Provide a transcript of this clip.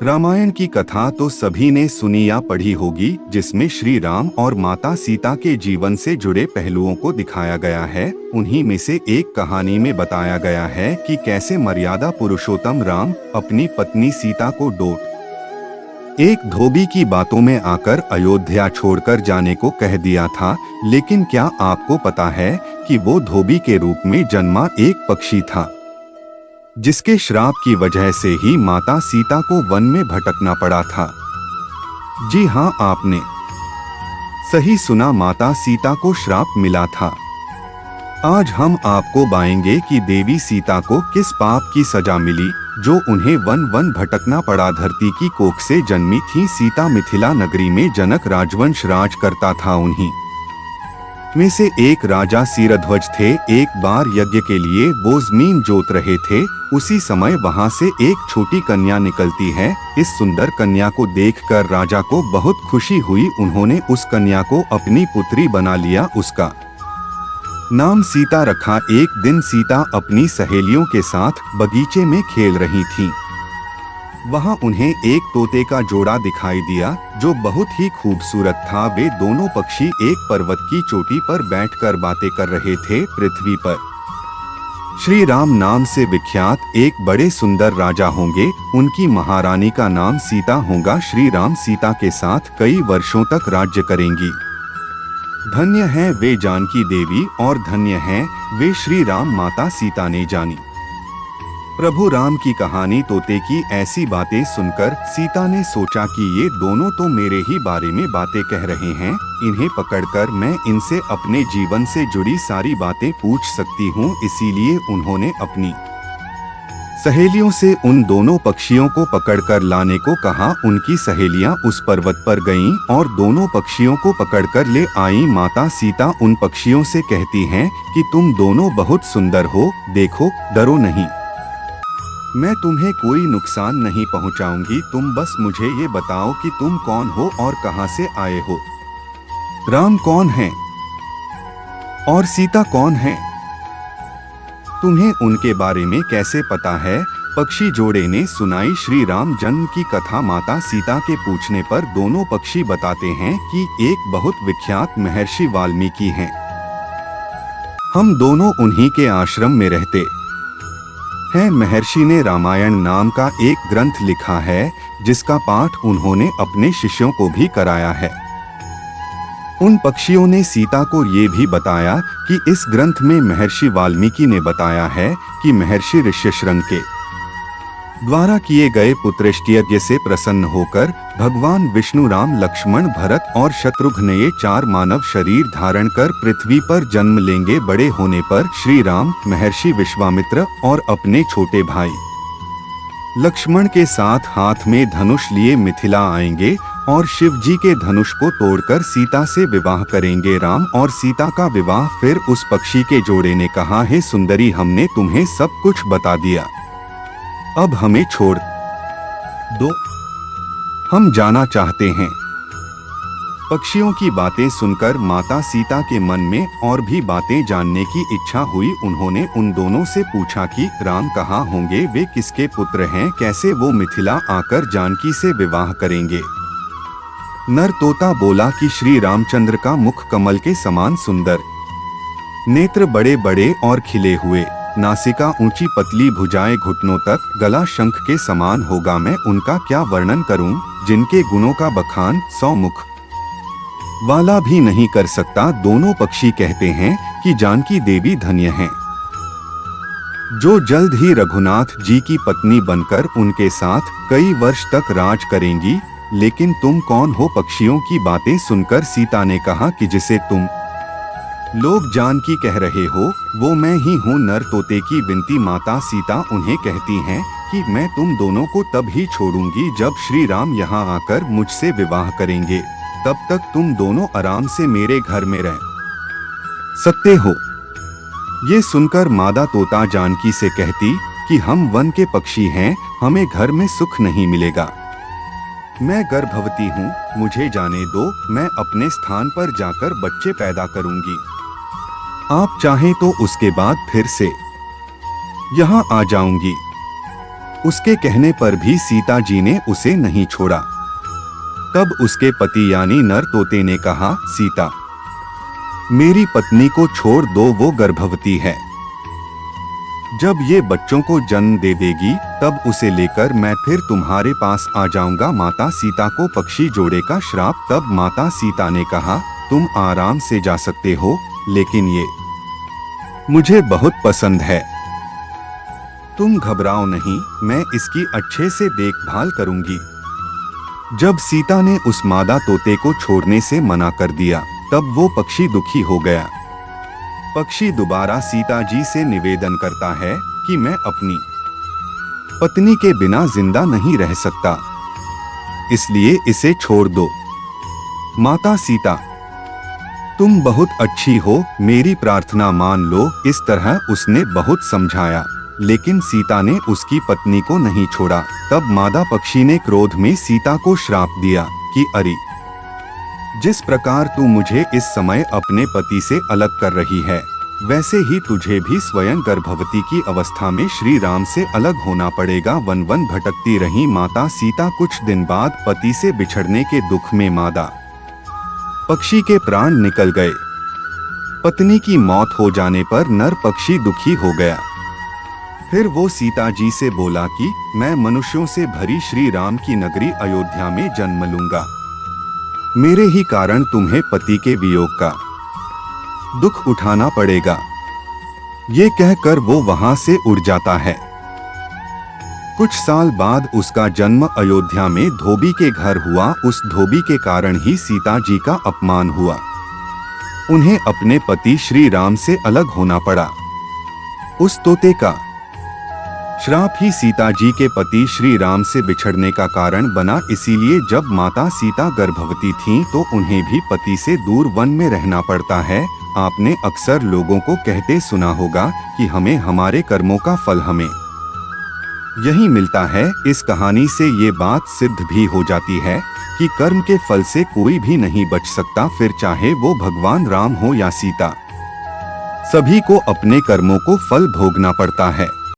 रामायण की कथा तो सभी ने सुनी या पढ़ी होगी, जिसमें श्री राम और माता सीता के जीवन से जुड़े पहलुओं को दिखाया गया है। उन्हीं में से एक कहानी में बताया गया है कि कैसे मर्यादा पुरुषोत्तम राम अपनी पत्नी सीता को एक धोबी की बातों में आकर अयोध्या छोड़कर जाने को कह दिया था। लेकिन क्या आपको पता है कि वो धोबी के रूप में जन्मा एक पक्षी था, जिसके श्राप की वजह से ही माता सीता को वन में भटकना पड़ा था। जी हाँ, आपने सही सुना, माता सीता को श्राप मिला था। आज हम आपको बताएंगे कि देवी सीता को किस पाप की सजा मिली, जो उन्हें वन वन भटकना पड़ा। धरती की कोख से जन्मी थी सीता। मिथिला नगरी में जनक राजवंश राज करता था। उन्हीं में से एक राजा सिरध्वज थे। एक बार यज्ञ के लिए वो जमीन जोत रहे थे। उसी समय वहां से एक छोटी कन्या निकलती है। इस सुंदर कन्या को देखकर राजा को बहुत खुशी हुई। उन्होंने उस कन्या को अपनी पुत्री बना लिया। उसका नाम सीता रखा। एक दिन सीता अपनी सहेलियों के साथ बगीचे में खेल रही थीं। वहां उन्हें एक तोते का जोड़ा दिखाई दिया, जो बहुत ही खूबसूरत था। वे दोनों पक्षी एक पर्वत की चोटी पर बैठकर बातें कर रहे थे। पृथ्वी पर श्री राम नाम से विख्यात एक बड़े सुंदर राजा होंगे। उनकी महारानी का नाम सीता होगा। श्री राम सीता के साथ कई वर्षों तक राज्य करेंगी। धन्य है वे जानकी देवी और धन्य है वे श्री राम। माता सीता ने जानी प्रभु राम की कहानी। तोते की ऐसी बातें सुनकर सीता ने सोचा कि ये दोनों तो मेरे ही बारे में बातें कह रहे हैं। इन्हें पकड़कर मैं इनसे अपने जीवन से जुड़ी सारी बातें पूछ सकती हूँ। इसीलिए उन्होंने अपनी सहेलियों से उन दोनों पक्षियों को पकड़कर लाने को कहा। उनकी सहेलियां उस पर्वत पर गईं और दोनों पक्षियों को पकड़कर ले आईं। माता सीता उन पक्षियों से कहती हैं कि तुम दोनों बहुत सुंदर हो, देखो, डरो नहीं, मैं तुम्हें कोई नुकसान नहीं पहुंचाऊंगी। तुम बस मुझे ये बताओ कि तुम कौन हो और कहां से आए हो। राम कौन है और सीता कौन है, तुम्हें उनके बारे में कैसे पता है। पक्षी जोड़े ने सुनाई श्री राम जन्म की कथा। माता सीता के पूछने पर दोनों पक्षी बताते हैं कि एक बहुत विख्यात महर्षि वाल्मीकि हैं। हम दोनों उन्हीं के आश्रम में रहते हैं। महर्षि ने रामायण नाम का एक ग्रंथ लिखा है, जिसका पाठ उन्होंने अपने शिष्यों को भी कराया है। उन पक्षियों ने सीता को ये भी बताया कि इस ग्रंथ में महर्षि वाल्मीकि ने बताया है कि महर्षि ऋष्यशृंग के द्वारा किए गए पुत्रष्टि यज्ञ से प्रसन्न होकर भगवान विष्णु राम, लक्ष्मण, भरत और शत्रुघ्न ये 4 मानव शरीर धारण कर पृथ्वी पर जन्म लेंगे। बड़े होने पर श्री राम महर्षि विश्वामित्र और अपने छोटे भाई लक्ष्मण के साथ हाथ में धनुष लिए मिथिला आएंगे और शिव जी के धनुष को तोड़कर सीता से विवाह करेंगे। राम और सीता का विवाह। फिर उस पक्षी के जोड़े ने कहा, हे सुंदरी, हमने तुम्हें सब कुछ बता दिया, अब हमें छोड़ दो, हम जाना चाहते हैं। पक्षियों की बातें सुनकर माता सीता के मन में और भी बातें जानने की इच्छा हुई। उन्होंने उन दोनों से पूछा कि राम कहाँ होंगे, वे किसके पुत्र हैं, कैसे वो मिथिला आकर जानकी से विवाह करेंगे। नर तोता बोला कि श्री रामचंद्र का मुख कमल के समान सुंदर, नेत्र बड़े बड़े और खिले हुए, नासिका ऊंची पतली, भुजाएं घुटनों तक, गला शंख के समान होगा। मैं उनका क्या वर्णन करूं, जिनके गुणों का बखान 100 मुख वाला भी नहीं कर सकता। दोनों पक्षी कहते हैं कि जानकी देवी धन्य हैं, जो जल्द ही रघुनाथ जी की पत्नी बनकर उनके साथ कई वर्ष तक राज करेंगी। लेकिन तुम कौन हो। पक्षियों की बातें सुनकर सीता ने कहा कि जिसे तुम लोग जानकी कह रहे हो, वो मैं ही हूँ। नर तोते की विनती माता सीता उन्हें कहती हैं कि मैं तुम दोनों को तब ही छोड़ूंगी जब श्री राम यहाँ आकर मुझसे विवाह करेंगे। तब तक तुम दोनों आराम से मेरे घर में रह सकते हो। ये सुनकर मादा तोता जानकी से कहती कि हम वन के पक्षी हैं, हमें घर में सुख नहीं मिलेगा। मैं गर्भवती हूँ, मुझे जाने दो, मैं अपने स्थान पर जाकर बच्चे पैदा करूंगी। आप चाहें तो उसके बाद फिर से यहाँ आ जाऊंगी। उसके कहने पर भी सीता जी ने उसे नहीं छोड़ा। तब उसके पति यानी नर तोते ने कहा, सीता, मेरी पत्नी को छोड़ दो, वो गर्भवती है। जब ये बच्चों को जन्म दे देगी तब उसे लेकर मैं फिर तुम्हारे पास आ जाऊंगा। माता सीता को पक्षी जोड़े का श्राप। तब माता सीता ने कहा, तुम आराम से जा सकते हो, लेकिन ये मुझे बहुत पसंद है। तुम घबराओ नहीं, मैं इसकी अच्छे से देखभाल करूंगी। जब सीता ने उस मादा तोते को छोड़ने से मना कर दिया तब वो पक्षी दुखी हो गया। पक्षी दोबारा सीता जी से निवेदन करता है कि मैं अपनी पत्नी के बिना जिंदा नहीं रह सकता, इसलिए इसे छोड़ दो। माता सीता, तुम बहुत अच्छी हो, मेरी प्रार्थना मान लो। इस तरह उसने बहुत समझाया, लेकिन सीता ने उसकी पत्नी को नहीं छोड़ा। तब मादा पक्षी ने क्रोध में सीता को श्राप दिया कि अरे, जिस प्रकार तू मुझे इस समय अपने पति से अलग कर रही है, वैसे ही तुझे भी स्वयं गर्भवती की अवस्था में श्री राम से अलग होना पड़ेगा। वन वन भटकती रही माता सीता। कुछ दिन बाद पति से बिछड़ने के दुख में मादा पक्षी के प्राण निकल गए। पत्नी की मौत हो जाने पर नर पक्षी दुखी हो गया। फिर वो सीता जी से बोला कि मैं मनुष्यों से भरी श्री राम की नगरी अयोध्या में जन्म लूंगा। मेरे ही कारण तुम्हें पति के वियोग का दुख उठाना पड़ेगा। ये कहकर वो वहां से उड़ जाता है। कुछ साल बाद उसका जन्म अयोध्या में धोबी के घर हुआ। उस धोबी के कारण ही सीता जी का अपमान हुआ। उन्हें अपने पति श्री राम से अलग होना पड़ा। उस तोते का श्राप ही सीता जी के पति श्री राम से बिछड़ने का कारण बना। इसीलिए जब माता सीता गर्भवती थीं तो उन्हें भी पति से दूर वन में रहना पड़ता है। आपने अक्सर लोगों को कहते सुना होगा कि हमें हमारे कर्मों का फल हमें यही मिलता है। इस कहानी से ये बात सिद्ध भी हो जाती है कि कर्म के फल से कोई भी नहीं बच सकता, फिर चाहे वो भगवान राम हो या सीता, सभी को अपने कर्मों को फल भोगना पड़ता है।